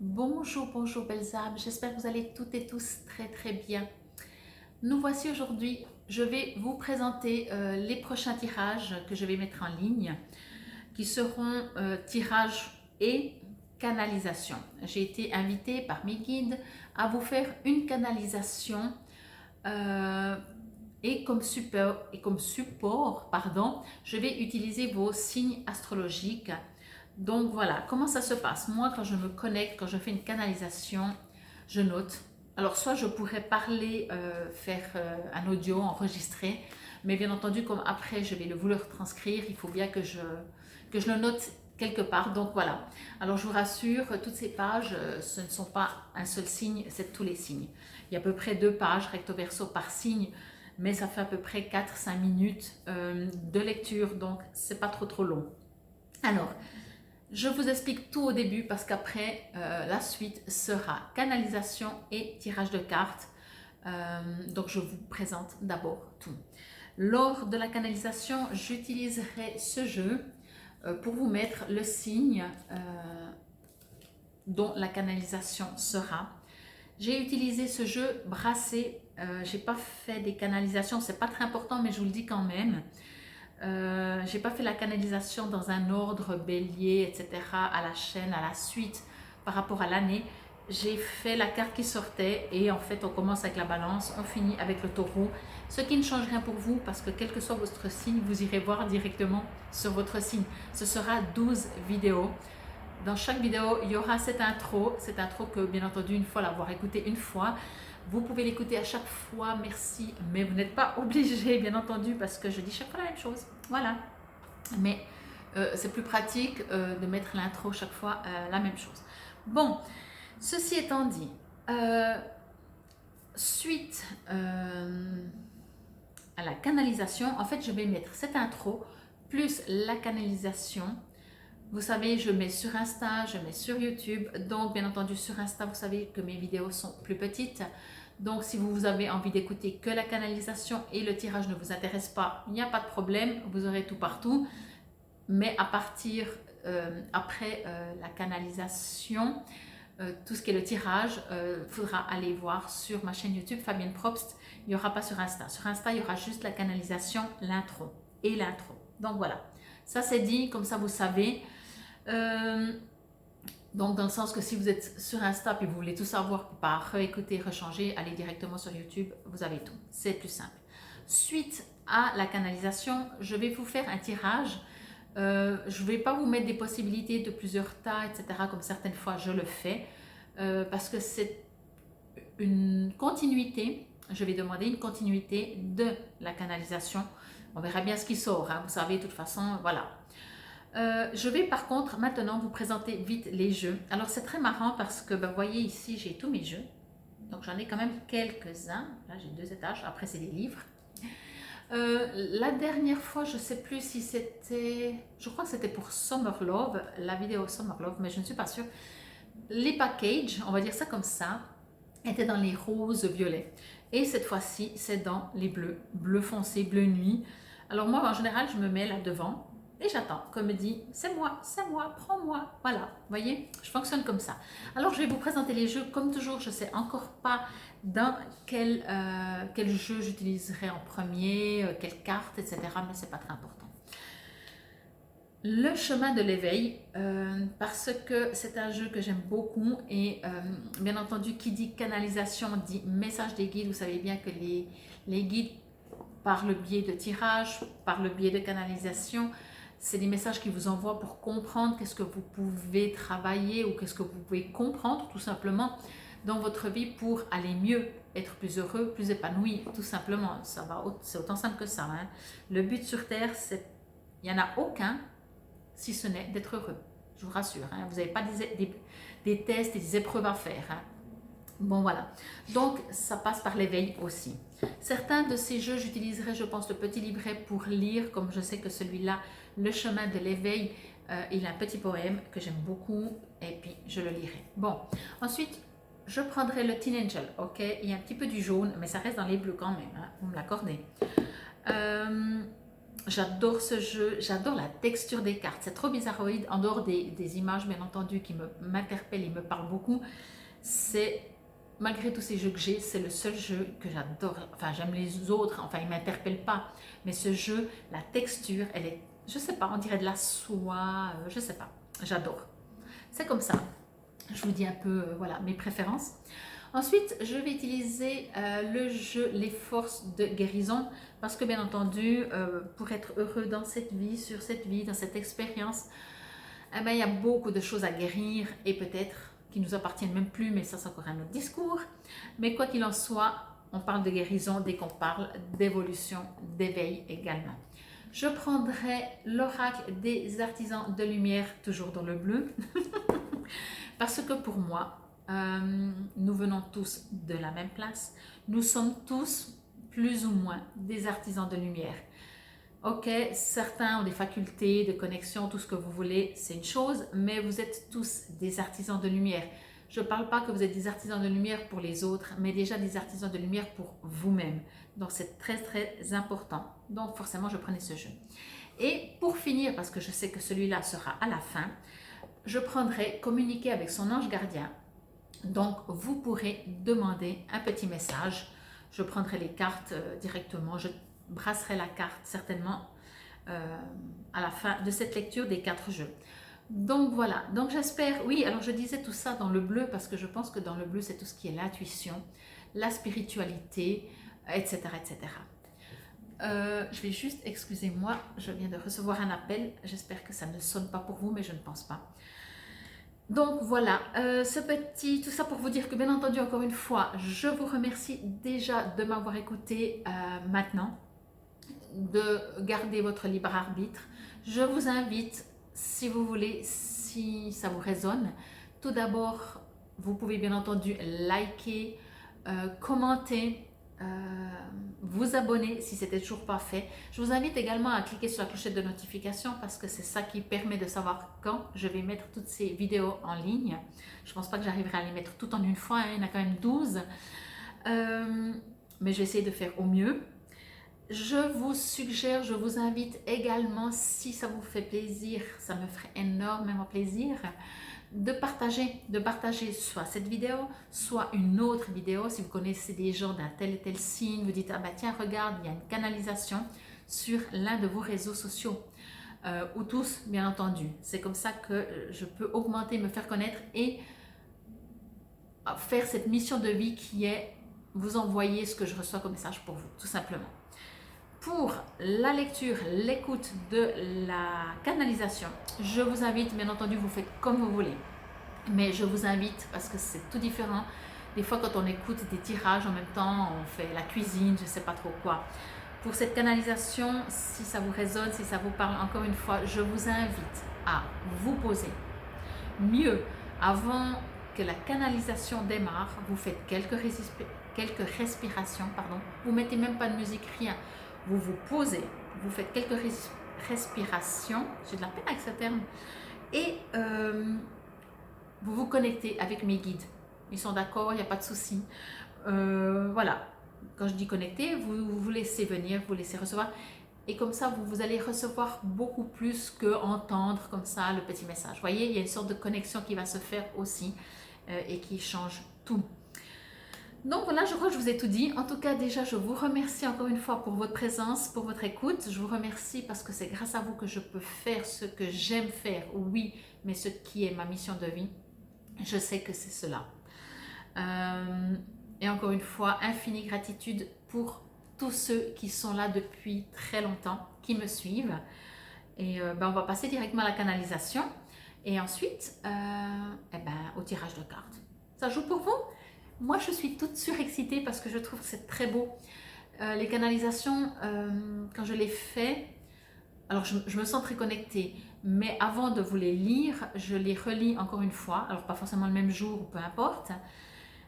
Bonjour, bonjour belles âmes, j'espère que vous allez toutes et tous très bien. Nous voici aujourd'hui, je vais vous présenter les prochains tirages que je vais mettre en ligne, qui seront tirages et canalisation. J'ai été invitée par mes guides à vous faire une canalisation euh, et comme support, pardon, je vais utiliser vos signes astrologiques. Donc voilà, comment ça se passe? Moi, quand je me connecte, quand je fais une canalisation, je note. Alors, soit je pourrais parler, faire un audio enregistré, mais bien entendu, comme après je vais le vouloir transcrire, il faut bien que je le note quelque part. Donc voilà. Alors, je vous rassure, toutes ces pages, ce ne sont pas un seul signe, c'est tous les signes. Il y a à peu près 2 pages recto verso par signe, mais ça fait à peu près 4-5 minutes de lecture, donc c'est pas trop long. Alors, je vous explique tout au début parce qu'après, la suite sera canalisation et tirage de cartes. Donc, je vous présente d'abord tout. Lors de la canalisation, j'utiliserai ce jeu pour vous mettre le signe dont la canalisation sera. J'ai utilisé ce jeu brassé. Je n'ai pas fait des canalisations, c'est pas très important, mais je vous le dis quand même. J'ai pas fait la canalisation dans un ordre bélier, etc., à la chaîne, à la suite, par rapport à l'année. J'ai fait la carte qui sortait et en fait on commence avec la balance, on finit avec le taureau, ce qui ne change rien pour vous parce que quel que soit votre signe, vous irez voir directement sur votre signe. Ce sera 12 vidéos. Dans chaque vidéo, il y aura cette intro que bien entendu, une fois l'avoir écoutée une fois, vous pouvez l'écouter à chaque fois, merci, mais vous n'êtes pas obligé, bien entendu, parce que je dis chaque fois la même chose. Voilà. Mais c'est plus pratique de mettre l'intro chaque fois la même chose. Bon, ceci étant dit, suite à la canalisation, en fait, je vais mettre cette intro plus la canalisation. Vous savez, je mets sur Insta, je mets sur YouTube. Donc, bien entendu, sur Insta, vous savez que mes vidéos sont plus petites. Donc, si vous avez envie d'écouter que la canalisation et le tirage ne vous intéresse pas, il n'y a pas de problème, vous aurez tout partout. Mais à partir, après la canalisation, tout ce qui est le tirage, il faudra aller voir sur ma chaîne YouTube, Fabienne Probst. Il n'y aura pas sur Insta. Sur Insta, il y aura juste la canalisation, l'intro et l'intro. Donc voilà, ça c'est dit, comme ça vous savez. Donc dans le sens que si vous êtes sur Insta et vous voulez tout savoir pour pas réécouter, rechanger, allez directement sur YouTube, vous avez tout. C'est plus simple. Suite à la canalisation, je vais vous faire un tirage. Je ne vais pas vous mettre des possibilités de plusieurs tas, etc. comme certaines fois je le fais, parce que c'est une continuité. Je vais demander une continuité de la canalisation. On verra bien ce qui sort, hein. Vous savez, de toute façon, voilà. Je vais par contre maintenant vous présenter vite les jeux. Alors c'est très marrant parce que vous voyez ici j'ai tous mes jeux. Donc j'en ai quand même quelques-uns. Là j'ai 2 étages, après c'est des livres. La dernière fois, je ne sais plus si c'était, je crois que c'était pour Summer Love, la vidéo Summer Love, mais je ne suis pas sûre. Les packages, on va dire ça comme ça, étaient dans les roses violets. Et cette fois-ci, c'est dans les bleus, bleu foncé, bleu nuit. Alors moi, en général, je me mets là devant et j'attends qu'on me dit c'est moi, prends-moi. Voilà, vous voyez, je fonctionne comme ça. Alors je vais vous présenter les jeux. Comme toujours, je ne sais encore pas dans quel jeu j'utiliserai en premier, quelle carte, etc. Mais ce n'est pas très important. Le chemin de l'éveil, parce que c'est un jeu que j'aime beaucoup et bien entendu qui dit canalisation dit message des guides. Vous savez bien que les guides, par le biais de tirage, par le biais de canalisation, c'est des messages qui vous envoient pour comprendre qu'est-ce que vous pouvez travailler ou qu'est-ce que vous pouvez comprendre tout simplement dans votre vie pour aller mieux, être plus heureux, plus épanoui, tout simplement. C'est autant simple que ça, hein. Le but sur Terre, il n'y en a aucun si ce n'est d'être heureux. Je vous rassure, hein. Vous n'avez pas des tests et des épreuves à faire, hein. Bon voilà, donc ça passe par l'éveil aussi. Certains de ces jeux, j'utiliserai, je pense, le petit livret pour lire, comme je sais que celui-là, Le chemin de l'éveil, il a un petit poème que j'aime beaucoup et puis je le lirai. Bon, ensuite, je prendrai le Teen Angel, ok? Il y a un petit peu du jaune, mais ça reste dans les bleus quand même, hein, vous me l'accordez. J'adore ce jeu, j'adore la texture des cartes. C'est trop bizarroïde, en dehors des images bien entendu qui m'interpellent et me parlent beaucoup. C'est, malgré tous ces jeux que j'ai, c'est le seul jeu que j'adore. Enfin, j'aime les autres, enfin, ils ne m'interpellent pas. Mais ce jeu, la texture, elle est, je sais pas, on dirait de la soie, je sais pas. J'adore. C'est comme ça. Je vous dis un peu, voilà, mes préférences. Ensuite, je vais utiliser le jeu Les Forces de Guérison parce que bien entendu, pour être heureux dans cette vie, sur cette vie, dans cette expérience, eh ben, il y a beaucoup de choses à guérir et peut-être qui nous appartiennent même plus, mais ça c'est encore un autre discours. Mais quoi qu'il en soit, on parle de guérison dès qu'on parle d'évolution, d'éveil également. Je prendrai l'oracle des artisans de lumière, toujours dans le bleu, parce que pour moi, nous venons tous de la même place. Nous sommes tous plus ou moins des artisans de lumière. Ok, certains ont des facultés de connexion, tout ce que vous voulez, c'est une chose, mais vous êtes tous des artisans de lumière. Je ne parle pas que vous êtes des artisans de lumière pour les autres, mais déjà des artisans de lumière pour vous-même. Donc c'est très très important. Donc forcément, je prenais ce jeu. Et pour finir, parce que je sais que celui-là sera à la fin, je prendrai communiquer avec son ange gardien. Donc, vous pourrez demander un petit message. Je prendrai les cartes directement. Je brasserai la carte certainement à la fin de cette lecture des 4 jeux. Donc voilà, donc j'espère, oui, alors je disais tout ça dans le bleu parce que je pense que dans le bleu, c'est tout ce qui est l'intuition, la spiritualité, etc. etc. Je vais juste, excusez-moi, je viens de recevoir un appel. J'espère que ça ne sonne pas pour vous, mais je ne pense pas. Donc voilà, tout ça pour vous dire que bien entendu, encore une fois, je vous remercie déjà de m'avoir écouté maintenant, de garder votre libre arbitre. Je vous invite, si vous voulez, si ça vous résonne, tout d'abord, vous pouvez bien entendu liker, commenter, vous abonner si ce n'était toujours pas fait. Je vous invite également à cliquer sur la clochette de notification parce que c'est ça qui permet de savoir quand je vais mettre toutes ces vidéos en ligne. Je ne pense pas que j'arriverai à les mettre toutes en une fois, hein, il y en a quand même 12. Mais je vais essayer de faire au mieux. Je vous suggère, je vous invite également, si ça vous fait plaisir, ça me ferait énormément plaisir, de partager soit cette vidéo, soit une autre vidéo. Si vous connaissez des gens d'un tel et tel signe, vous dites, ah bah tiens, regarde, il y a une canalisation sur l'un de vos réseaux sociaux, ou tous, bien entendu. C'est comme ça que je peux augmenter, me faire connaître et faire cette mission de vie qui est vous envoyer ce que je reçois comme message pour vous, tout simplement. Pour la lecture, l'écoute de la canalisation, je vous invite, bien entendu, vous faites comme vous voulez. Mais je vous invite, parce que c'est tout différent, des fois quand on écoute des tirages en même temps, on fait la cuisine, je ne sais pas trop quoi. Pour cette canalisation, si ça vous résonne, si ça vous parle, encore une fois, je vous invite à vous poser. Mieux, avant que la canalisation démarre, vous faites quelques respirations, vous mettez même pas de musique, rien. Vous vous posez, vous faites quelques respirations, j'ai de la peine avec ce terme, et vous vous connectez avec mes guides. Ils sont d'accord, il n'y a pas de souci. Voilà, quand je dis connecter, vous vous laissez venir, vous laissez recevoir, et comme ça, vous allez recevoir beaucoup plus que entendre comme ça le petit message. Vous voyez, il y a une sorte de connexion qui va se faire aussi et qui change tout. Donc voilà, je crois que je vous ai tout dit. En tout cas, déjà, je vous remercie encore une fois pour votre présence, pour votre écoute. Je vous remercie parce que c'est grâce à vous que je peux faire ce que j'aime faire, oui, mais ce qui est ma mission de vie. Je sais que c'est cela. Et encore une fois, infinie gratitude pour tous ceux qui sont là depuis très longtemps, qui me suivent. Et on va passer directement à la canalisation. Et ensuite, au tirage de cartes. Ça joue pour vous ? Moi, je suis toute surexcitée parce que je trouve que c'est très beau. Les canalisations, quand je les fais, alors je me sens très connectée, mais avant de vous les lire, je les relis encore une fois. Alors, pas forcément le même jour, ou peu importe,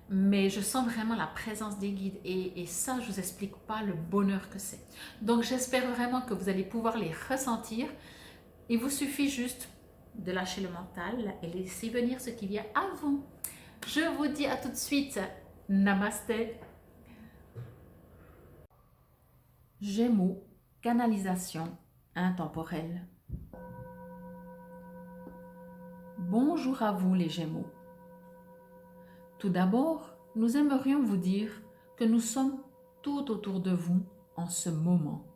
mais je sens vraiment la présence des guides. Et ça, je ne vous explique pas le bonheur que c'est. Donc, j'espère vraiment que vous allez pouvoir les ressentir. Il vous suffit juste de lâcher le mental et laisser venir ce qui vient à vous. Je vous dis à tout de suite. Namasté. Gémeaux. Canalisation intemporelle. Bonjour à vous les Gémeaux. Tout d'abord, nous aimerions vous dire que nous sommes tout autour de vous en ce moment.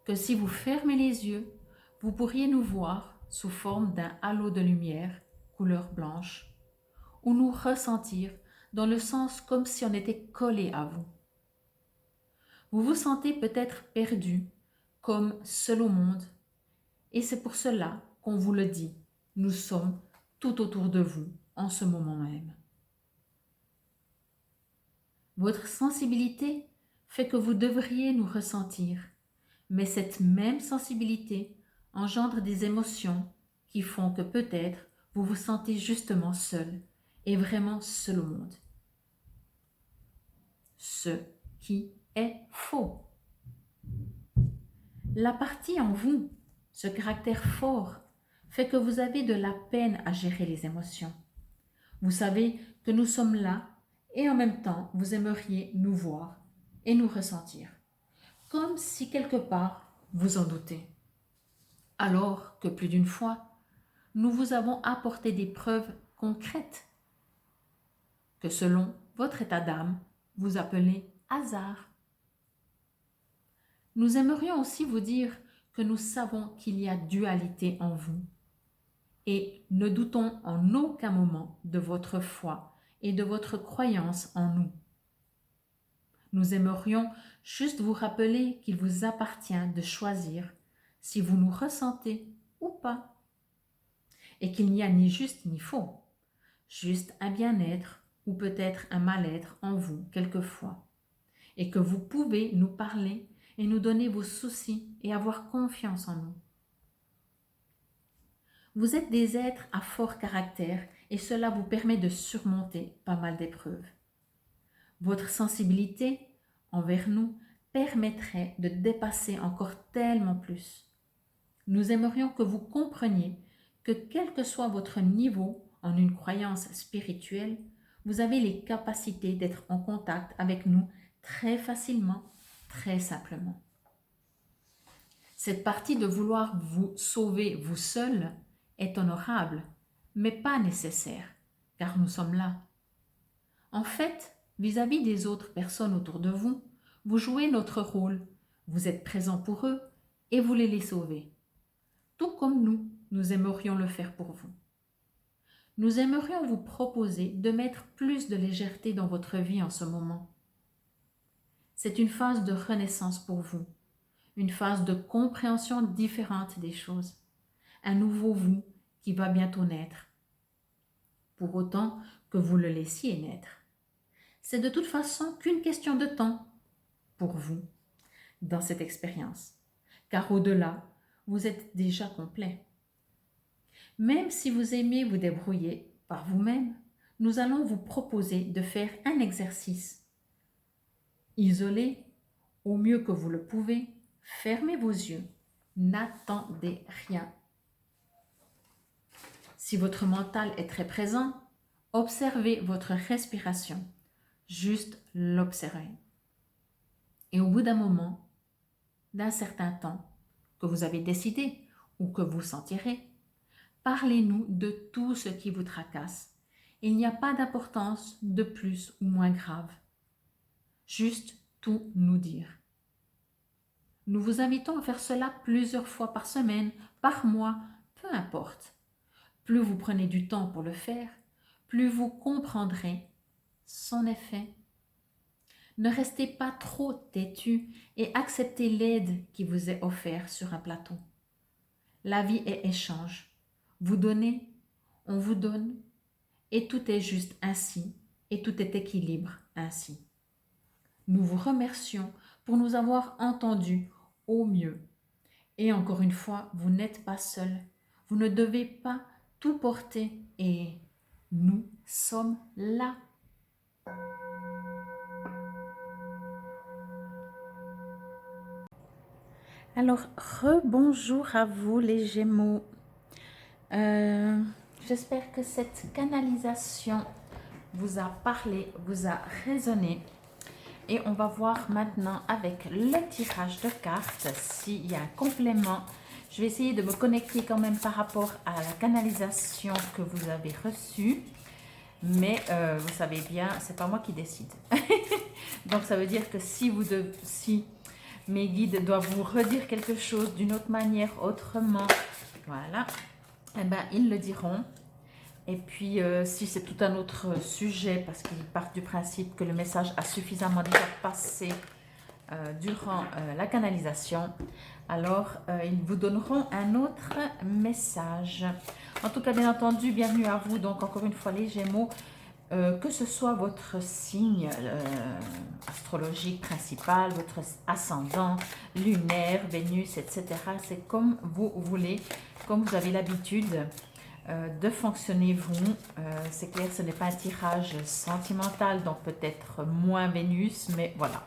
Que si vous fermez les yeux, vous pourriez nous voir sous forme d'un halo de lumière couleur blanche ou nous ressentir dans le sens comme si on était collé à vous. Vous vous sentez peut-être perdu, comme seul au monde, et c'est pour cela qu'on vous le dit, nous sommes tout autour de vous en ce moment même. Votre sensibilité fait que vous devriez nous ressentir, mais cette même sensibilité engendre des émotions qui font que peut-être vous vous sentez justement seul et vraiment seul au monde. Ce qui est faux. La partie en vous, ce caractère fort, fait que vous avez de la peine à gérer les émotions. Vous savez que nous sommes là et en même temps vous aimeriez nous voir et nous ressentir, comme si quelque part vous en doutez. Alors que plus d'une fois, nous vous avons apporté des preuves concrètes que selon votre état d'âme, vous appelez hasard. Nous aimerions aussi vous dire que nous savons qu'il y a dualité en vous et ne doutons en aucun moment de votre foi et de votre croyance en nous. Nous aimerions juste vous rappeler qu'il vous appartient de choisir si vous nous ressentez ou pas et qu'il n'y a ni juste ni faux, juste un bien-être ou peut-être un mal-être en vous quelquefois et que vous pouvez nous parler et nous donner vos soucis et avoir confiance en nous. Vous êtes des êtres à fort caractère et cela vous permet de surmonter pas mal d'épreuves. Votre sensibilité envers nous permettrait de dépasser encore tellement plus. Nous aimerions que vous compreniez que quel que soit votre niveau en une croyance spirituelle, vous avez les capacités d'être en contact avec nous très facilement, très simplement. Cette partie de vouloir vous sauver vous seul est honorable, mais pas nécessaire, car nous sommes là. En fait, vis-à-vis des autres personnes autour de vous, vous jouez notre rôle, vous êtes présent pour eux et vous les sauvez. Tout comme nous aimerions le faire pour vous. Nous aimerions vous proposer de mettre plus de légèreté dans votre vie en ce moment. C'est une phase de renaissance pour vous, une phase de compréhension différente des choses, un nouveau vous qui va bientôt naître, pour autant que vous le laissiez naître. C'est de toute façon qu'une question de temps pour vous dans cette expérience, car au-delà, vous êtes déjà complet. Même si vous aimez vous débrouiller par vous-même, nous allons vous proposer de faire un exercice. Isolé, au mieux que vous le pouvez, fermez vos yeux, n'attendez rien. Si votre mental est très présent, observez votre respiration, juste l'observer. Et au bout d'un moment, d'un certain temps, que vous avez décidé ou que vous sentirez, parlez-nous de tout ce qui vous tracasse. Il n'y a pas d'importance de plus ou moins grave. Juste tout nous dire. Nous vous invitons à faire cela plusieurs fois par semaine, par mois, peu importe. Plus vous prenez du temps pour le faire, plus vous comprendrez son effet. Ne restez pas trop têtu et acceptez l'aide qui vous est offerte sur un plateau. La vie est échange. Vous donnez, on vous donne, et tout est juste ainsi, et tout est équilibre ainsi. Nous vous remercions pour nous avoir entendus au mieux. Et encore une fois, vous n'êtes pas seul. Vous ne devez pas tout porter et nous sommes là. Alors, rebonjour à vous les Gémeaux. J'espère que cette canalisation vous a parlé, vous a résonné. Et on va voir maintenant avec le tirage de cartes s'il y a un complément. Je vais essayer de me connecter quand même par rapport à la canalisation que vous avez reçue. Mais vous savez bien, c'est pas moi qui décide. Donc ça veut dire que si mes guides doivent vous redire quelque chose d'une autre manière, autrement, voilà, eh ben, ils le diront. Et puis, si c'est tout un autre sujet, parce qu'ils partent du principe que le message a suffisamment déjà passé durant la canalisation, alors ils vous donneront un autre message. En tout cas, bien entendu, bienvenue à vous. Donc, encore une fois, les Gémeaux, que ce soit votre signe astrologique principal, votre ascendant, lunaire, Vénus, etc. C'est comme vous voulez, comme vous avez l'habitude de fonctionner vous. C'est clair, ce n'est pas un tirage sentimental, donc peut-être moins Vénus, mais voilà.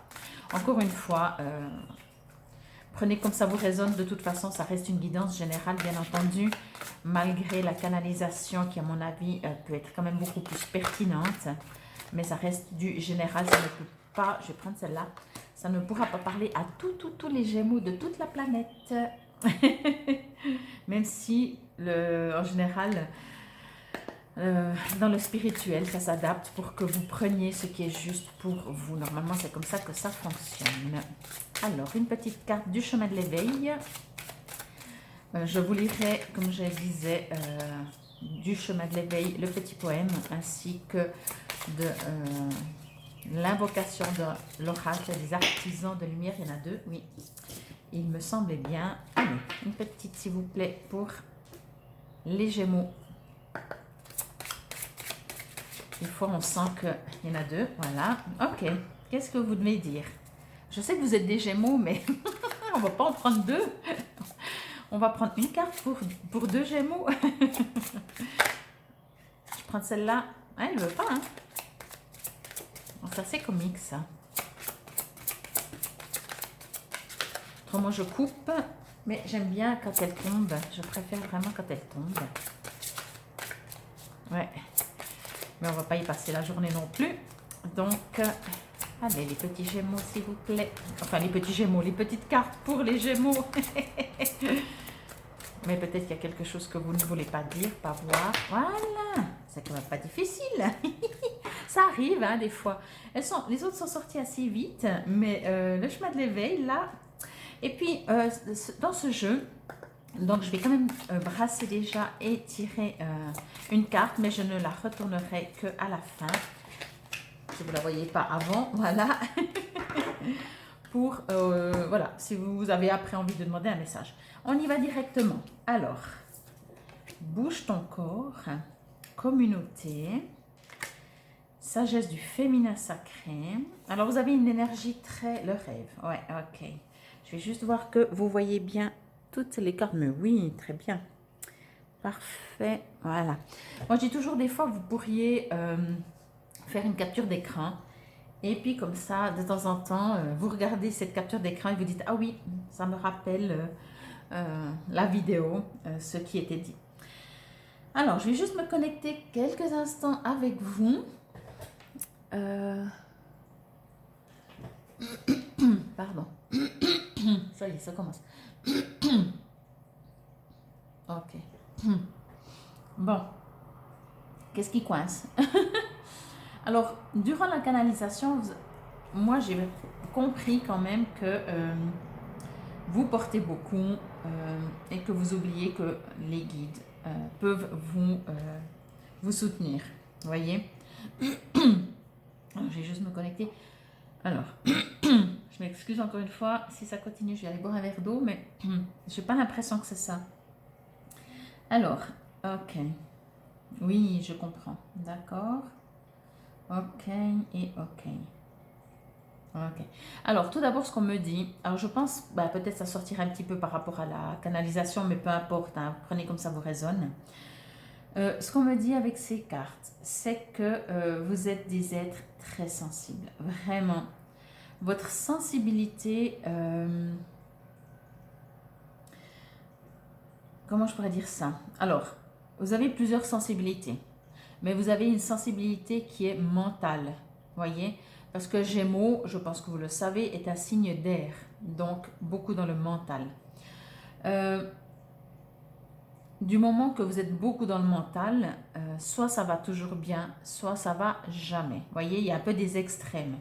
Encore une fois, prenez comme ça vous résonne. De toute façon, ça reste une guidance générale, bien entendu, malgré la canalisation qui, à mon avis, peut être quand même beaucoup plus pertinente. Mais ça reste du général, ça ne peut pas, je vais prendre celle-là, ça ne pourra pas parler à tous les Gémeaux de toute la planète. Même si, en général, dans le spirituel, ça s'adapte pour que vous preniez ce qui est juste pour vous. Normalement, c'est comme ça que ça fonctionne. Alors, une petite carte du chemin de l'éveil. Je vous lirai, comme je disais, du chemin de l'éveil, le petit poème, ainsi que de l'invocation de l'oracle des artisans de lumière. Il y en a deux, oui. Il me semblait bien. Allez, une petite, s'il vous plaît, pour les Gémeaux. Des fois, on sent qu'il y en a deux. Voilà. Ok. Qu'est-ce que vous devez dire? Je sais que vous êtes des Gémeaux, mais on ne va pas en prendre deux. On va prendre une carte pour deux Gémeaux. Je prends celle-là. Elle ne veut pas, hein? Bon, ça, c'est comique, ça. Autrement, je coupe. Mais j'aime bien quand elle tombe. Je préfère vraiment quand elle tombe. Ouais. Mais on ne va pas y passer la journée non plus. Donc, allez, les petits Gémeaux, s'il vous plaît. Enfin, les petits Gémeaux, les petites cartes pour les Gémeaux. Mais peut-être qu'il y a quelque chose que vous ne voulez pas dire, pas voir. Voilà, c'est quand même pas difficile. Ça arrive, hein, des fois. Les autres sont sortis assez vite, mais le chemin de l'éveil, là. Et puis, dans ce jeu, donc je vais quand même brasser déjà et tirer une carte, mais je ne la retournerai qu'à la fin. Si vous ne la voyez pas avant, voilà. Pour, voilà, si vous avez après envie de demander un message. On y va directement. Alors, bouge ton corps, communauté, sagesse du féminin sacré. Alors, vous avez une énergie très... Le rêve, ouais, ok. Je vais juste voir que vous voyez bien toutes les cartes. Mais oui, très bien. Parfait, voilà. Moi, je dis toujours, des fois, vous pourriez faire une capture d'écran. Et puis, comme ça, de temps en temps, vous regardez cette capture d'écran et vous dites, ah oui, ça me rappelle la vidéo, ce qui était dit. Alors, je vais juste me connecter quelques instants avec vous. Pardon. Ça y est, ça commence. Ok. Bon. Qu'est-ce qui coince? Alors, durant la canalisation, moi, j'ai compris quand même que vous portez beaucoup et que vous oubliez que les guides peuvent vous soutenir. Vous voyez? Alors, je vais juste me connecter. Alors, je m'excuse encore une fois. Si ça continue, je vais aller boire un verre d'eau, mais je n'ai pas l'impression que c'est ça. Alors, ok. Oui, je comprends. D'accord. Ok et ok. Ok. Alors, tout d'abord, ce qu'on me dit, alors je pense, bah, peut-être ça sortira un petit peu par rapport à la canalisation, mais peu importe, hein, prenez comme ça vous résonne. Ce qu'on me dit avec ces cartes, c'est que vous êtes des êtres très sensibles. Vraiment. Votre sensibilité, comment je pourrais dire ça? Alors, vous avez plusieurs sensibilités, mais vous avez une sensibilité qui est mentale, voyez? parce que Gémeaux, je pense que vous le savez, est un signe d'air, donc beaucoup dans le mental. Du moment que vous êtes beaucoup dans le mental, soit ça va toujours bien, soit ça va jamais. Vous voyez, il y a un peu des extrêmes.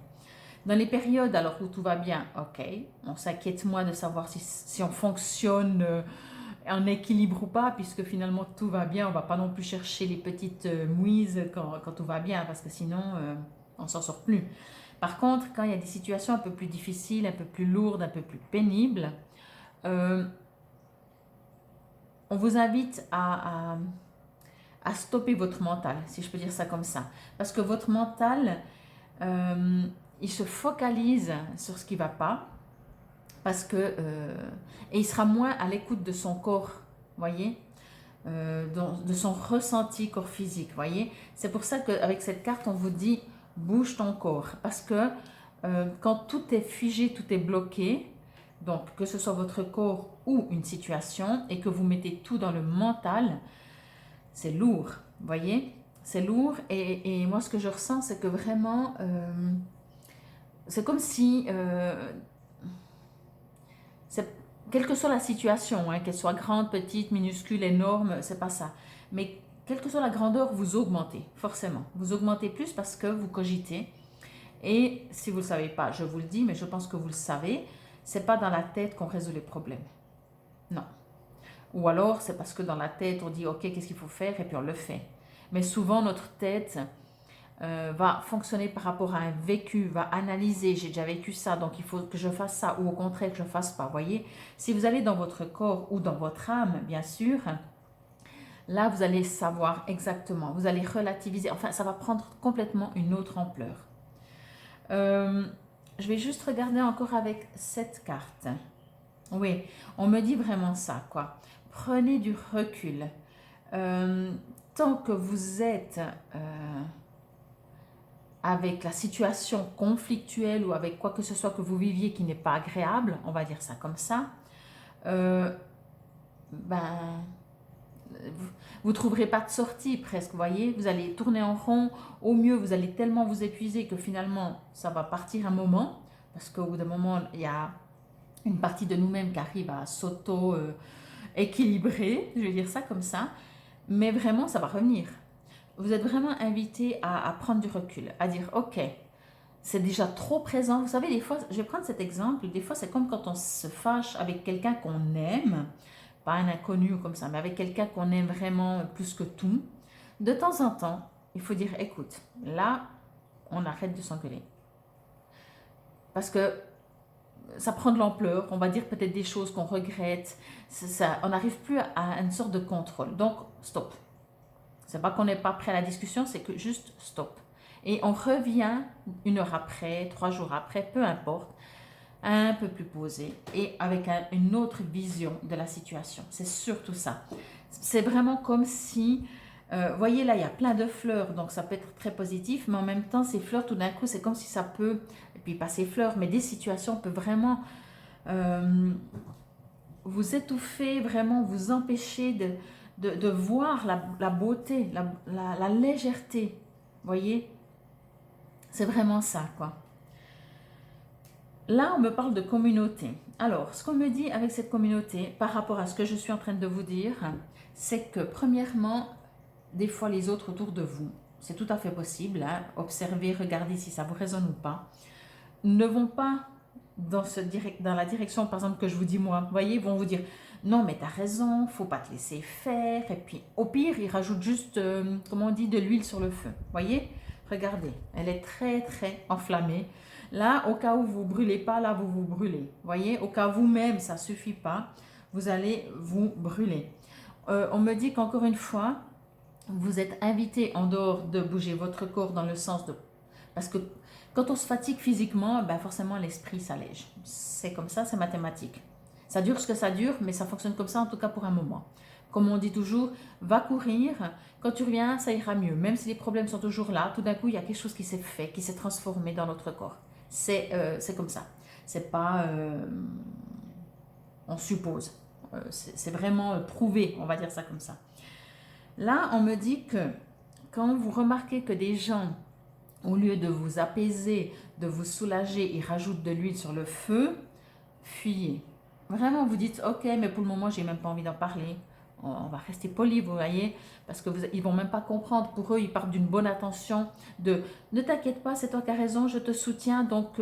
Dans les périodes alors où tout va bien, ok, on s'inquiète moins de savoir si on fonctionne en équilibre ou pas, puisque finalement tout va bien, on va pas non plus chercher les petites mouises quand tout va bien, parce que sinon on s'en sort plus. Par contre, quand il y a des situations un peu plus difficiles, un peu plus lourdes, un peu plus pénibles, on vous invite à stopper votre mental, si je peux dire ça comme ça. Parce que votre mental, il se focalise sur ce qui ne va pas, parce que, et il sera moins à l'écoute de son corps, voyez, de son ressenti corps physique, voyez. C'est pour ça qu'avec cette carte, on vous dit bouge ton corps, parce que quand tout est figé, tout est bloqué, donc que ce soit votre corps ou une situation, et que vous mettez tout dans le mental, c'est lourd, voyez, c'est lourd, et moi ce que je ressens, c'est que vraiment, c'est comme si, quelle que soit la situation, hein, qu'elle soit grande, petite, minuscule, énorme, c'est pas ça, mais quelle que soit la grandeur, vous augmentez, forcément, vous augmentez plus parce que vous cogitez. Et si vous ne le savez pas, je vous le dis, mais je pense que vous le savez, c'est pas dans la tête qu'on résout les problèmes. Non. Ou alors, c'est parce que dans la tête, on dit, ok, qu'est-ce qu'il faut faire, et puis on le fait. Mais souvent, notre tête va fonctionner par rapport à un vécu, va analyser, j'ai déjà vécu ça, donc il faut que je fasse ça, ou au contraire que je ne fasse pas. Voyez, si vous allez dans votre corps ou dans votre âme, bien sûr, là, vous allez savoir exactement, vous allez relativiser, enfin, ça va prendre complètement une autre ampleur. Je vais juste regarder encore avec cette carte. Oui, on me dit vraiment ça, quoi. Prenez du recul. Tant que vous êtes avec la situation conflictuelle ou avec quoi que ce soit que vous viviez qui n'est pas agréable, on va dire ça comme ça, vous ne trouverez pas de sortie presque, vous voyez, vous allez tourner en rond, au mieux vous allez tellement vous épuiser que finalement ça va partir un moment, parce qu'au bout d'un moment il y a une partie de nous-mêmes qui arrive à s'auto-équilibrer, je vais dire ça comme ça, mais vraiment ça va revenir. Vous êtes vraiment invité à prendre du recul, à dire ok, c'est déjà trop présent. Vous savez, des fois, je vais prendre cet exemple, des fois c'est comme quand on se fâche avec quelqu'un qu'on aime, pas un inconnu ou comme ça, mais avec quelqu'un qu'on aime vraiment plus que tout. De temps en temps, il faut dire écoute, là, on arrête de s'engueuler. Parce que ça prend de l'ampleur, on va dire peut-être des choses qu'on regrette, ça, on n'arrive plus à une sorte de contrôle. Donc, stop. C'est pas qu'on n'est pas prêt à la discussion, c'est que juste stop. Et on revient 1 heure après, 3 jours après, peu importe, un peu plus posé et avec une autre vision de la situation. C'est surtout ça. C'est vraiment comme si, voyez là, il y a plein de fleurs, donc ça peut être très positif, mais en même temps, ces fleurs, tout d'un coup, c'est comme si ça peut, et puis pas ces fleurs, mais des situations peuvent vraiment vous étouffer, vraiment vous empêcher de voir la beauté, la légèreté. Voyez, c'est vraiment ça, quoi. Là, on me parle de communauté. Alors, ce qu'on me dit avec cette communauté, par rapport à ce que je suis en train de vous dire, c'est que premièrement, des fois les autres autour de vous, c'est tout à fait possible, hein, observez, regardez si ça vous résonne ou pas, ne vont pas dans la direction, par exemple, que je vous dis moi. Vous voyez, ils vont vous dire, non mais t'as raison, faut pas te laisser faire, et puis au pire, ils rajoutent juste, comment on dit, de l'huile sur le feu. Vous voyez, regardez, elle est très très enflammée. Là, au cas où vous ne brûlez pas, là, vous vous brûlez. Vous voyez, au cas où vous-même, ça ne suffit pas, vous allez vous brûler. On me dit qu'encore une fois, vous êtes invité en dehors de bouger votre corps dans le sens de... Parce que quand on se fatigue physiquement, ben forcément, l'esprit s'allège. C'est comme ça, c'est mathématique. Ça dure ce que ça dure, mais ça fonctionne comme ça, en tout cas pour un moment. Comme on dit toujours, va courir, quand tu reviens, ça ira mieux. Même si les problèmes sont toujours là, tout d'un coup, il y a quelque chose qui s'est fait, qui s'est transformé dans notre corps. C'est comme ça. C'est pas... on suppose. C'est vraiment prouvé, on va dire ça comme ça. Là, on me dit que quand vous remarquez que des gens au lieu de vous apaiser, de vous soulager, il rajoute de l'huile sur le feu, fuyez. Vraiment, vous dites, ok, mais pour le moment, j'ai même pas envie d'en parler. On va rester poli, vous voyez, parce que ils vont même pas comprendre. Pour eux, ils partent d'une bonne intention, de ne t'inquiète pas, c'est toi qui as raison, je te soutiens, donc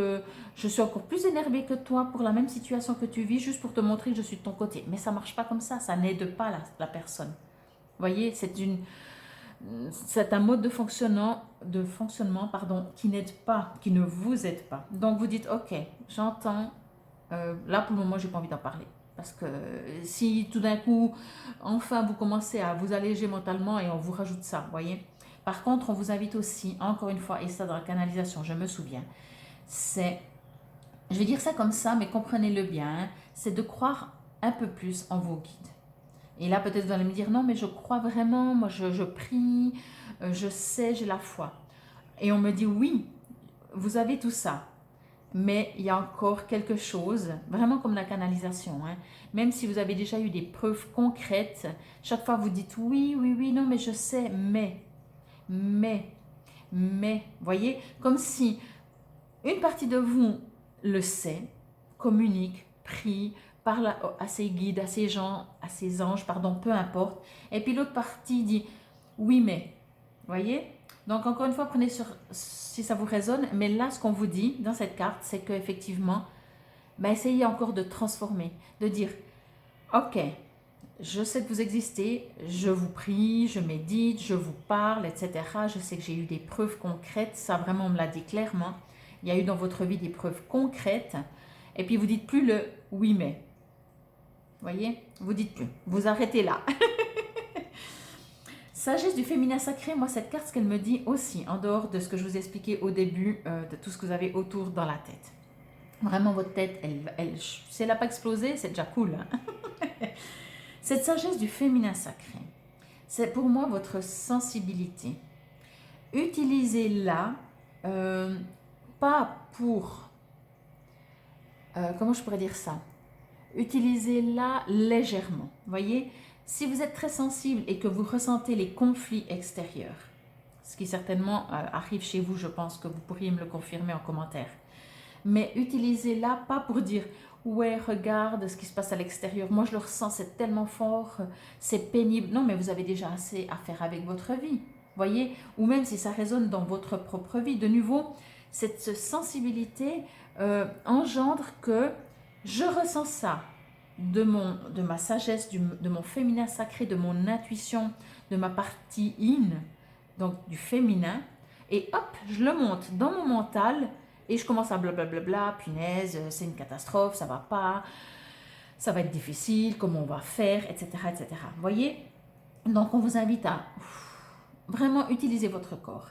je suis encore plus énervée que toi pour la même situation que tu vis, juste pour te montrer que je suis de ton côté. Mais ça marche pas comme ça n'aide pas la personne. Vous voyez, c'est un mode de fonctionnement pardon, qui n'aide pas, qui ne vous aide pas. Donc vous dites, ok, j'entends, là pour le moment, j'ai pas envie d'en parler. Parce que si tout d'un coup, enfin, vous commencez à vous alléger mentalement et on vous rajoute ça, vous voyez. Par contre, on vous invite aussi, encore une fois, et ça dans la canalisation, je me souviens, c'est, je vais dire ça comme ça, mais comprenez-le bien, hein, c'est de croire un peu plus en vos guides. Et là, peut-être vous allez me dire, non, mais je crois vraiment, moi je prie, je sais, j'ai la foi. Et on me dit, oui, vous avez tout ça. Mais il y a encore quelque chose, vraiment comme la canalisation, hein. Même si vous avez déjà eu des preuves concrètes, chaque fois vous dites oui, oui, oui, non, mais je sais, mais, voyez, comme si une partie de vous le sait, communique, prie, parle à ses guides, à ses gens, à ses anges, pardon, peu importe. Et puis l'autre partie dit oui, mais. Voyez? Donc encore une fois, prenez sur si ça vous résonne. Mais là, ce qu'on vous dit dans cette carte, c'est qu'effectivement, ben, essayez encore de transformer, de dire ok, je sais que vous existez, je vous prie, je médite, je vous parle, etc. Je sais que j'ai eu des preuves concrètes, ça vraiment on me l'a dit clairement. Il y a eu dans votre vie des preuves concrètes. Et puis vous dites plus le oui mais. Voyez, vous dites plus. Vous arrêtez là. Sagesse du féminin sacré, moi cette carte, ce qu'elle me dit aussi, en dehors de ce que je vous ai expliqué au début, de tout ce que vous avez autour dans la tête. Vraiment votre tête, si elle n'a pas explosé, c'est déjà cool. Hein. Cette sagesse du féminin sacré, c'est pour moi votre sensibilité. Utilisez-la, pas pour, comment je pourrais dire ça, utilisez-la légèrement. Voyez, si vous êtes très sensible et que vous ressentez les conflits extérieurs, ce qui certainement arrive chez vous, je pense que vous pourriez me le confirmer en commentaire, mais utilisez-la pas pour dire ouais, regarde ce qui se passe à l'extérieur, moi je le ressens, c'est tellement fort, c'est pénible. Non, mais vous avez déjà assez à faire avec votre vie, voyez, ou même si ça résonne dans votre propre vie. De nouveau, cette sensibilité engendre que je ressens ça de ma sagesse, de mon féminin sacré, de mon intuition, de ma partie yin, donc du féminin, et hop, je le monte dans mon mental et je commence à blablabla, punaise, c'est une catastrophe, ça va pas, ça va être difficile, comment on va faire, etc., etc. Vous voyez? Donc on vous invite à vraiment utiliser votre corps.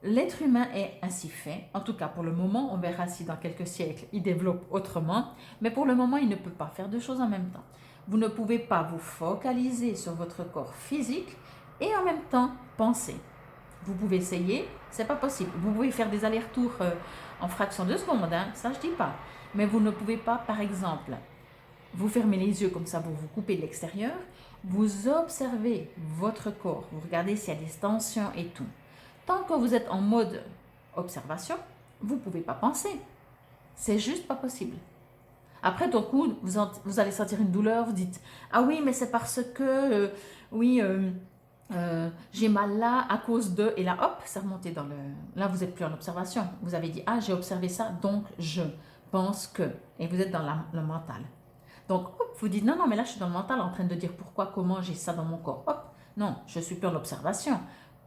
L'être humain est ainsi fait, en tout cas pour le moment, on verra si dans quelques siècles il développe autrement, mais pour le moment il ne peut pas faire deux choses en même temps. Vous ne pouvez pas vous focaliser sur votre corps physique et en même temps penser. Vous pouvez essayer, c'est pas possible. Vous pouvez faire des allers-retours en fraction de seconde, hein, ça je dis pas. Mais vous ne pouvez pas, par exemple, vous fermez les yeux comme ça, vous vous coupez de l'extérieur, vous observez votre corps, vous regardez s'il y a des tensions et tout. Tant que vous êtes en mode observation, vous ne pouvez pas penser. C'est juste pas possible. Après, d'un coup, vous allez sentir une douleur, vous dites « Ah oui, mais c'est parce que, j'ai mal là à cause de… » Et là, hop, c'est remonté dans le… Là, vous n'êtes plus en observation. Vous avez dit « Ah, j'ai observé ça, donc je pense que… » Et vous êtes dans le mental. Donc, hop, vous dites « Non, non, mais là, je suis dans le mental en train de dire pourquoi, comment j'ai ça dans mon corps. » Hop, non, je suis plus en observation.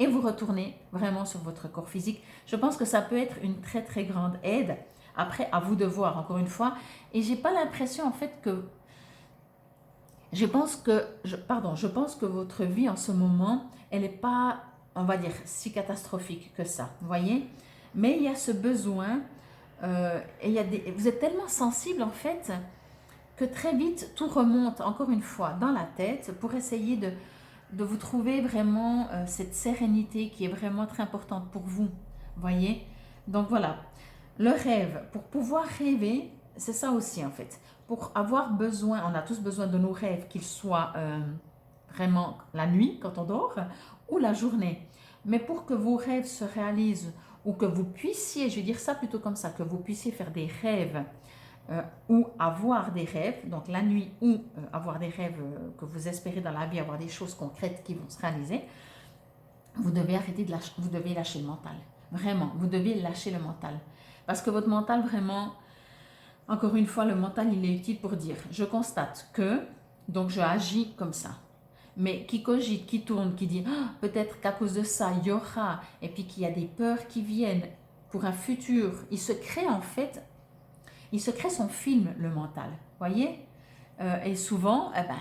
Et vous retournez vraiment sur votre corps physique. Je pense que ça peut être une très, très grande aide. Après, à vous de voir, encore une fois. Et j'ai pas l'impression, en fait, que… Je pense que votre vie en ce moment, elle n'est pas, on va dire, si catastrophique que ça. Vous voyez? Mais il y a ce besoin, et vous êtes tellement sensible, en fait, que très vite, tout remonte, encore une fois, dans la tête pour essayer de vous trouver vraiment cette sérénité qui est vraiment très importante pour vous. Voyez? Donc voilà, le rêve, pour pouvoir rêver, c'est ça aussi en fait. Pour avoir besoin, on a tous besoin de nos rêves, qu'ils soient vraiment la nuit quand on dort ou la journée. Mais pour que vos rêves se réalisent ou que vous puissiez, je vais dire ça plutôt comme ça, que vous puissiez faire des rêves ou avoir des rêves, donc la nuit ou avoir des rêves que vous espérez dans la vie, avoir des choses concrètes qui vont se réaliser, vous devez arrêter de lâcher, vous devez lâcher le mental. Vraiment, vous devez lâcher le mental. Parce que votre mental, vraiment, encore une fois, le mental, il est utile pour dire, je constate que, donc je agis comme ça. Mais qui cogite, qui tourne, qui dit ah, peut-être qu'à cause de ça, il y aura, et puis qu'il y a des peurs qui viennent pour un futur, il se crée en fait, il se crée son film, le mental, voyez. Et souvent, eh ben,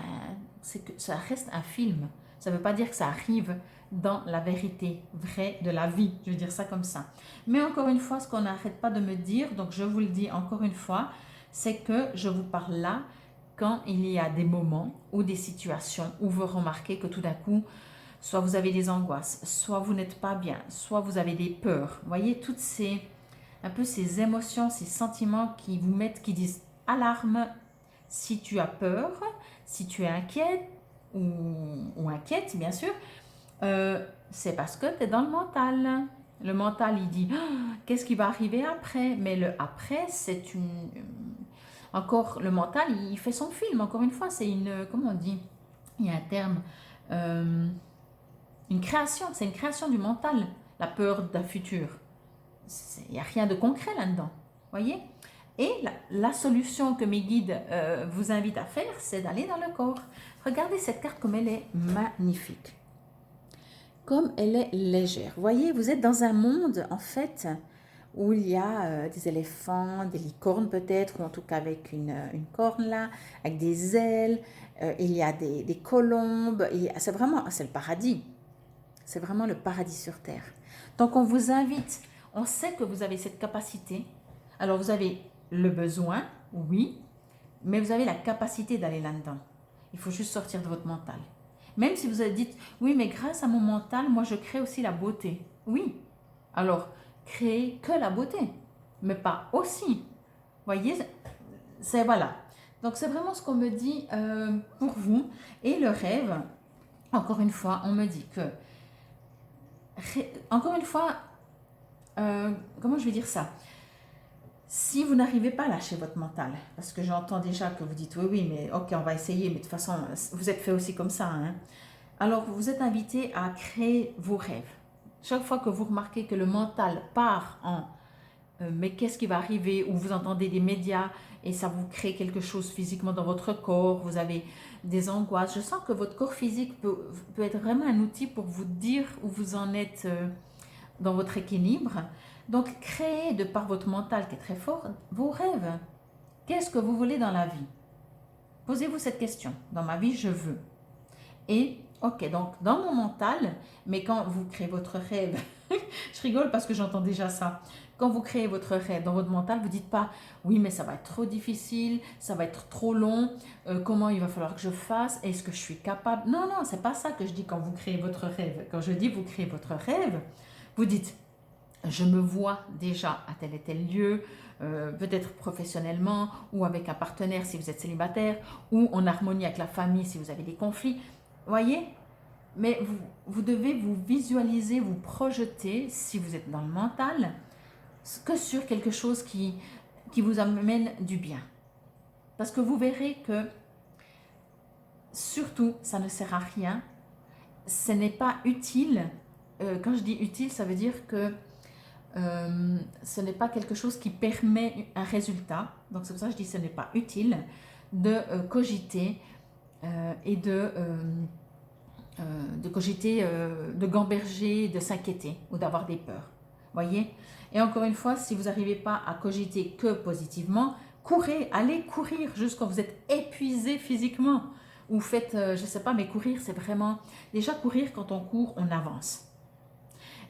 c'est que ça reste un film. Ça ne veut pas dire que ça arrive dans la vérité vraie de la vie, je veux dire ça comme ça. Mais encore une fois, ce qu'on n'arrête pas de me dire, donc je vous le dis encore une fois, c'est que je vous parle là quand il y a des moments ou des situations où vous remarquez que tout d'un coup, soit vous avez des angoisses, soit vous n'êtes pas bien, soit vous avez des peurs. Vous voyez, toutes ces, un peu ces émotions, ces sentiments qui vous mettent, qui disent alarme, si tu as peur, si tu es inquiète ou inquiète, bien sûr, c'est parce que tu es dans le mental. Le mental, il dit qu'est-ce qui va arriver après? Mais le après, c'est une. Encore, le mental, il fait son film. Encore une fois, c'est une. Comment on dit? Il y a un terme. Une création. C'est une création du mental, la peur d'un futur. Il n'y a rien de concret là-dedans. Voyez? Et la solution que mes guides vous invitent à faire, c'est d'aller dans le corps. Regardez cette carte comme elle est magnifique. Comme elle est légère. Vous voyez, vous êtes dans un monde, en fait, où il y a des éléphants, des licornes peut-être, ou en tout cas avec une corne là, avec des ailes. Il y a des colombes. C'est vraiment, c'est le paradis. C'est vraiment le paradis sur terre. Donc on vous invite, on sait que vous avez cette capacité. Alors vous avez le besoin, oui, mais vous avez la capacité d'aller là-dedans. Il faut juste sortir de votre mental. Même si vous dites, oui, mais grâce à mon mental, moi je crée aussi la beauté. Oui, alors créez que la beauté, mais pas aussi. Voyez, c'est voilà. Donc c'est vraiment ce qu'on me dit pour vous. Et le rêve, encore une fois, on me dit que, encore une fois, comment je vais dire ça? Si vous n'arrivez pas à lâcher votre mental, parce que j'entends déjà que vous dites oui, oui, mais ok, on va essayer, mais de toute façon, vous êtes fait aussi comme ça, hein. Alors, vous êtes invité à créer vos rêves. Chaque fois que vous remarquez que le mental part en mais qu'est-ce qui va arriver, ou vous entendez des médias et ça vous crée quelque chose physiquement dans votre corps, vous avez des angoisses. Je sens que votre corps physique peut être vraiment un outil pour vous dire où vous en êtes dans votre équilibre. Donc, créez de par votre mental qui est très fort vos rêves. Qu'est-ce que vous voulez dans la vie? Posez-vous cette question. Dans ma vie, je veux. Et, ok, donc dans mon mental, mais quand vous créez votre rêve, je rigole parce que j'entends déjà ça. Quand vous créez votre rêve dans votre mental, vous ne dites pas oui, mais ça va être trop difficile, ça va être trop long, comment il va falloir que je fasse, est-ce que je suis capable? Non, non, c'est pas ça que je dis quand vous créez votre rêve. Quand je dis vous créez votre rêve, vous dites je me vois déjà à tel et tel lieu, peut-être professionnellement ou avec un partenaire si vous êtes célibataire, ou en harmonie avec la famille si vous avez des conflits. Voyez? Mais vous devez vous visualiser, vous projeter, si vous êtes dans le mental, que sur quelque chose qui vous amène du bien. Parce que vous verrez que, surtout, ça ne sert à rien, ce n'est pas utile. Quand je dis utile, ça veut dire que ce n'est pas quelque chose qui permet un résultat. Donc c'est pour ça que je dis que ce n'est pas utile de cogiter et de cogiter, de gamberger, de s'inquiéter ou d'avoir des peurs. Voyez? Et encore une fois, si vous n'arrivez pas à cogiter que positivement, courez, allez courir jusqu'à vous êtes épuisé physiquement. Ou faites, je ne sais pas, mais courir, c'est vraiment... Déjà, courir, quand on court, on avance.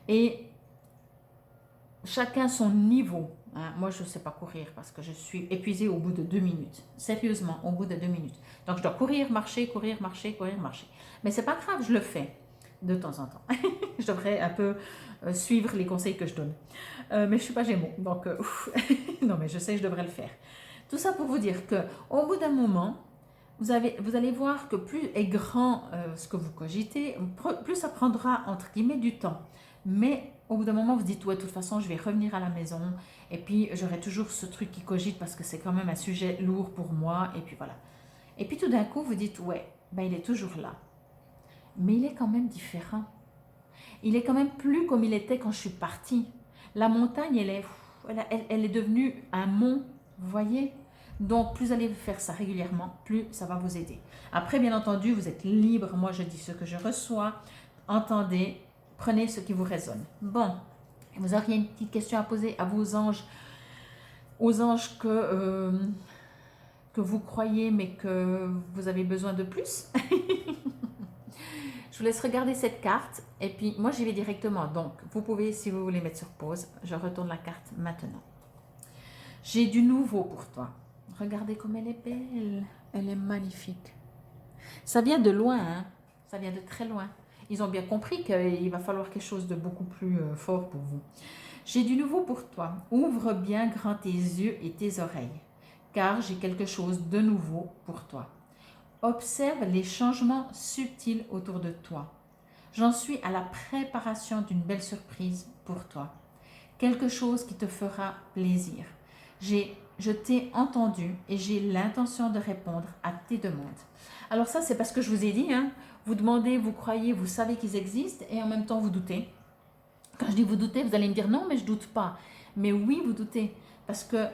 Et chacun son niveau. Hein. Moi, je ne sais pas courir parce que je suis épuisée au bout de 2 minutes. Sérieusement, au bout de 2 minutes. Donc, je dois courir, marcher, courir, marcher, courir, marcher. Mais ce n'est pas grave, je le fais de temps en temps. Je devrais un peu suivre les conseils que je donne. Mais je ne suis pas Gémeaux, donc non, mais je sais que je devrais le faire. Tout ça pour vous dire qu'au bout d'un moment, vous allez voir que plus est grand ce que vous cogitez, plus ça prendra entre guillemets du temps. Mais au bout d'un moment, vous dites, ouais, de toute façon, je vais revenir à la maison et puis j'aurai toujours ce truc qui cogite parce que c'est quand même un sujet lourd pour moi. Et puis voilà. Et puis tout d'un coup, vous dites, ouais, ben, il est toujours là. Mais il est quand même différent. Il est quand même plus comme il était quand je suis partie. La montagne, elle est devenue un mont, vous voyez? Donc, plus vous allez faire ça régulièrement, plus ça va vous aider. Après, bien entendu, vous êtes libre. Moi, je dis ce que je reçois. Entendez, prenez ce qui vous résonne. Bon, vous auriez une petite question à poser à vos anges, aux anges que vous croyez, mais que vous avez besoin de plus. Je vous laisse regarder cette carte et puis moi j'y vais directement. Donc vous pouvez, si vous voulez, mettre sur pause. Je retourne la carte maintenant. J'ai du nouveau pour toi. Regardez comme elle est belle. Elle est magnifique. Ça vient de loin, hein? Ça vient de très loin. Ils ont bien compris qu'il va falloir quelque chose de beaucoup plus fort pour vous. J'ai du nouveau pour toi. Ouvre bien grand tes yeux et tes oreilles, car j'ai quelque chose de nouveau pour toi. Observe les changements subtils autour de toi. J'en suis à la préparation d'une belle surprise pour toi. Quelque chose qui te fera plaisir. Je t'ai entendu et j'ai l'intention de répondre à tes demandes. Alors ça, c'est parce que je vous ai dit, hein, vous demandez, vous croyez, vous savez qu'ils existent et en même temps vous doutez. Quand je dis vous doutez, vous allez me dire non, mais je doute pas. Mais oui, vous doutez. Parce que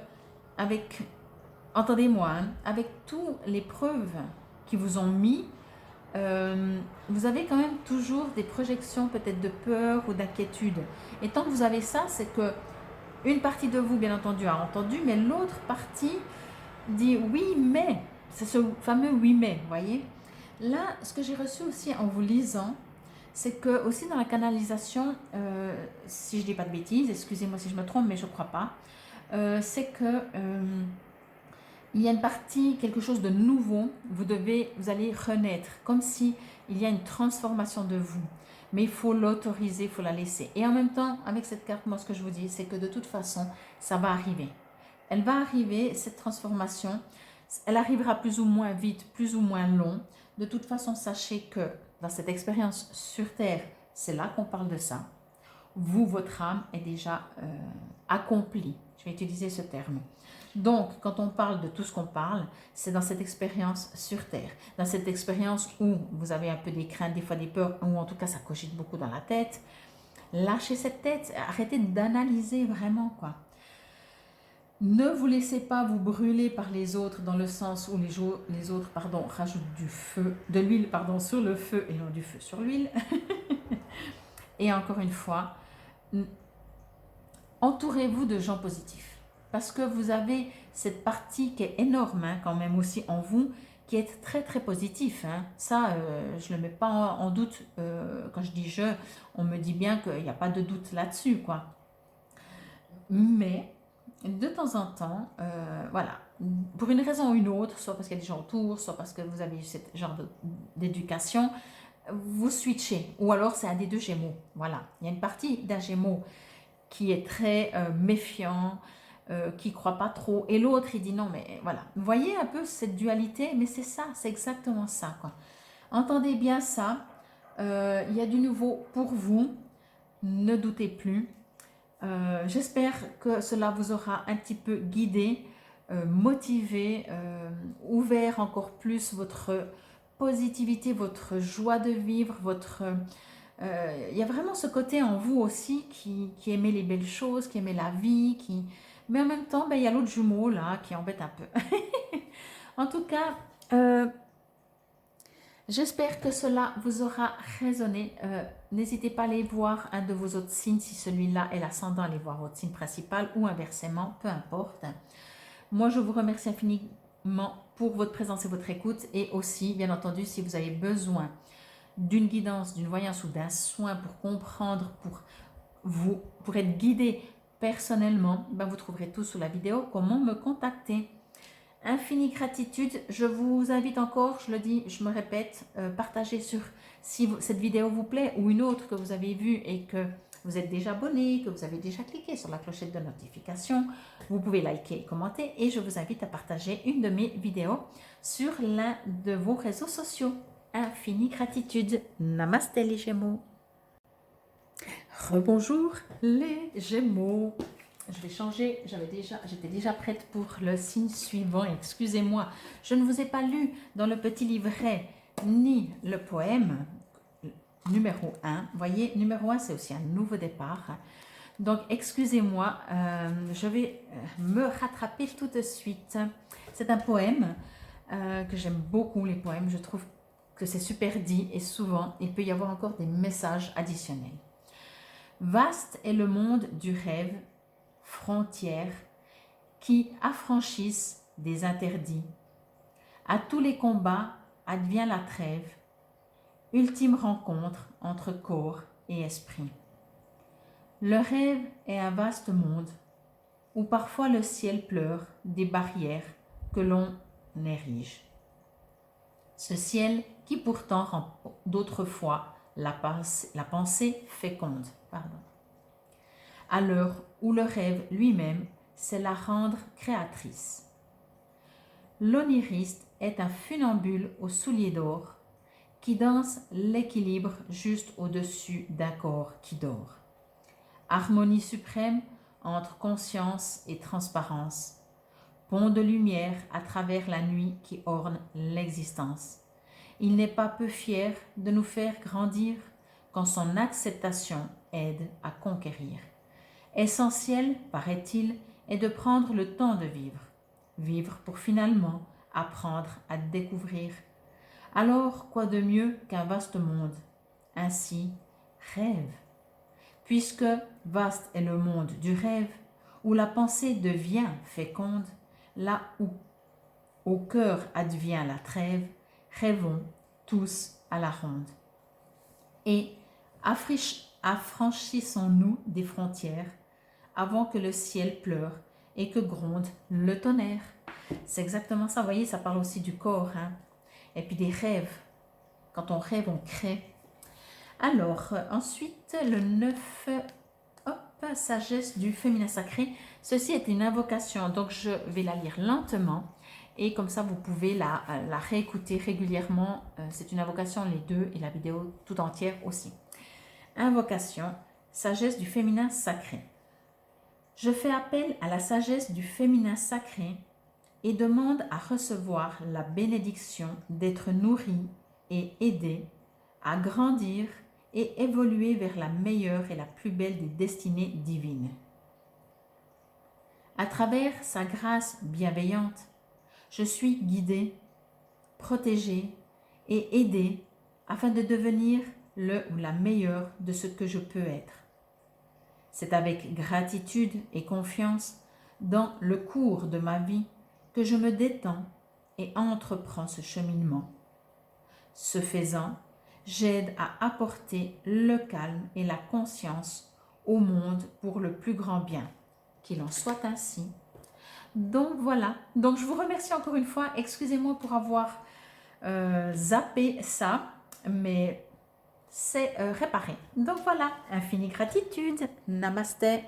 entendez-moi, hein, avec toutes les preuves qui vous ont mis, vous avez quand même toujours des projections peut-être de peur ou d'inquiétude. Et tant que vous avez ça, c'est que une partie de vous, bien entendu, a entendu, mais l'autre partie dit oui, mais. C'est ce fameux oui, mais, vous voyez. Là, ce que j'ai reçu aussi en vous lisant, c'est que aussi dans la canalisation, si je ne dis pas de bêtises, excusez-moi si je me trompe, mais je ne crois pas, c'est que il y a une partie, quelque chose de nouveau, vous allez renaître, comme si il y a une transformation de vous. Mais il faut l'autoriser, il faut la laisser. Et en même temps, avec cette carte, moi ce que je vous dis, c'est que de toute façon, ça va arriver. Elle va arriver, cette transformation, elle arrivera plus ou moins vite, plus ou moins long. De toute façon, sachez que dans cette expérience sur Terre, c'est là qu'on parle de ça. Vous, votre âme est déjà accomplie. Je vais utiliser ce terme. Donc, quand on parle de tout ce qu'on parle, c'est dans cette expérience sur Terre. Dans cette expérience où vous avez un peu des craintes, des fois des peurs, ou en tout cas ça cogite beaucoup dans la tête. Lâchez cette tête, arrêtez d'analyser vraiment, quoi. Ne vous laissez pas vous brûler par les autres dans le sens où les autres rajoutent de l'huile sur le feu et non du feu sur l'huile. Et encore une fois, entourez-vous de gens positifs. Parce que vous avez cette partie qui est énorme, hein, quand même aussi en vous, qui est très très positif. Hein. Ça, je ne le mets pas en doute. Quand je dis je, on me dit bien qu'il n'y a pas de doute là-dessus, quoi. Mais de temps en temps, voilà, pour une raison ou une autre, soit parce qu'il y a des gens autour, soit parce que vous avez eu ce genre d'éducation, vous switchez. Ou alors c'est un des deux Gémeaux. Voilà, il y a une partie d'un Gémeaux qui est très méfiant, qui ne croit pas trop, et l'autre il dit non, mais voilà. Vous voyez un peu cette dualité, mais c'est ça, c'est exactement ça, quoi. Entendez bien ça, il y a du nouveau pour vous, ne doutez plus. J'espère que cela vous aura un petit peu guidé, motivé, ouvert encore plus votre positivité, votre joie de vivre, il y a vraiment ce côté en vous aussi qui aimait les belles choses, qui aimait la vie, mais en même temps, il y a l'autre jumeau là qui embête un peu. En tout cas, j'espère que cela vous aura résonné. N'hésitez pas à aller voir un de vos autres signes, si celui-là est l'ascendant, allez voir votre signe principal ou inversement, peu importe. Moi, je vous remercie infiniment pour votre présence et votre écoute, et aussi, bien entendu, si vous avez besoin d'une guidance, d'une voyance ou d'un soin pour comprendre, pour être guidé personnellement, vous trouverez tout sous la vidéo, comment me contacter. Infinie gratitude, je vous invite encore, je le dis, je me répète, partagez si cette vidéo vous plaît ou une autre que vous avez vue et que vous êtes déjà abonné, que vous avez déjà cliqué sur la clochette de notification, vous pouvez liker et commenter et je vous invite à partager une de mes vidéos sur l'un de vos réseaux sociaux. Infinie gratitude. Namasté les Gémeaux. Rebonjour les Gémeaux. Je vais changer, j'étais déjà prête pour le signe suivant. Excusez-moi, je ne vous ai pas lu dans le petit livret ni le poème numéro 1. Vous voyez, numéro 1, c'est aussi un nouveau départ. Donc, excusez-moi, je vais me rattraper tout de suite. C'est un poème que j'aime beaucoup, les poèmes. Je trouve que c'est super dit et souvent, il peut y avoir encore des messages additionnels. Vaste est le monde du rêve, frontières qui affranchissent des interdits. À tous les combats advient la trêve, ultime rencontre entre corps et esprit. Le rêve est un vaste monde où parfois le ciel pleure des barrières que l'on érige. Ce ciel qui pourtant rend d'autrefois la pensée féconde. À l'heure où le rêve lui-même sait la rendre créatrice. L'oniriste est un funambule aux souliers d'or qui danse l'équilibre juste au-dessus d'un corps qui dort. Harmonie suprême entre conscience et transparence, pont de lumière à travers la nuit qui orne l'existence. Il n'est pas peu fier de nous faire grandir quand son acceptation aide à conquérir. Essentiel, paraît-il, est de prendre le temps de vivre. Vivre pour finalement apprendre à découvrir. Alors, quoi de mieux qu'un vaste monde? Ainsi, rêve. Puisque vaste est le monde du rêve, où la pensée devient féconde, là où au cœur advient la trêve, rêvons tous à la ronde. Et affranchissons-nous des frontières avant que le ciel pleure et que gronde le tonnerre. C'est exactement ça, vous voyez, ça parle aussi du corps, hein? Et puis des rêves. Quand on rêve, on crée. Alors, ensuite, le 9, sagesse du féminin sacré. Ceci est une invocation, donc je vais la lire lentement. Et comme ça, vous pouvez la réécouter régulièrement. C'est une invocation, les deux, et la vidéo tout entière aussi. Invocation, sagesse du féminin sacré. Je fais appel à la sagesse du féminin sacré et demande à recevoir la bénédiction d'être nourrie et aidée à grandir et évoluer vers la meilleure et la plus belle des destinées divines. À travers sa grâce bienveillante, je suis guidée, protégée et aidée afin de devenir le ou la meilleure de ce que je peux être. C'est avec gratitude et confiance dans le cours de ma vie que je me détends et entreprends ce cheminement. Ce faisant, j'aide à apporter le calme et la conscience au monde pour le plus grand bien. Qu'il en soit ainsi. Donc voilà, donc je vous remercie encore une fois, excusez-moi pour avoir zappé ça, mais c'est réparé. Donc voilà, infinie gratitude, namasté.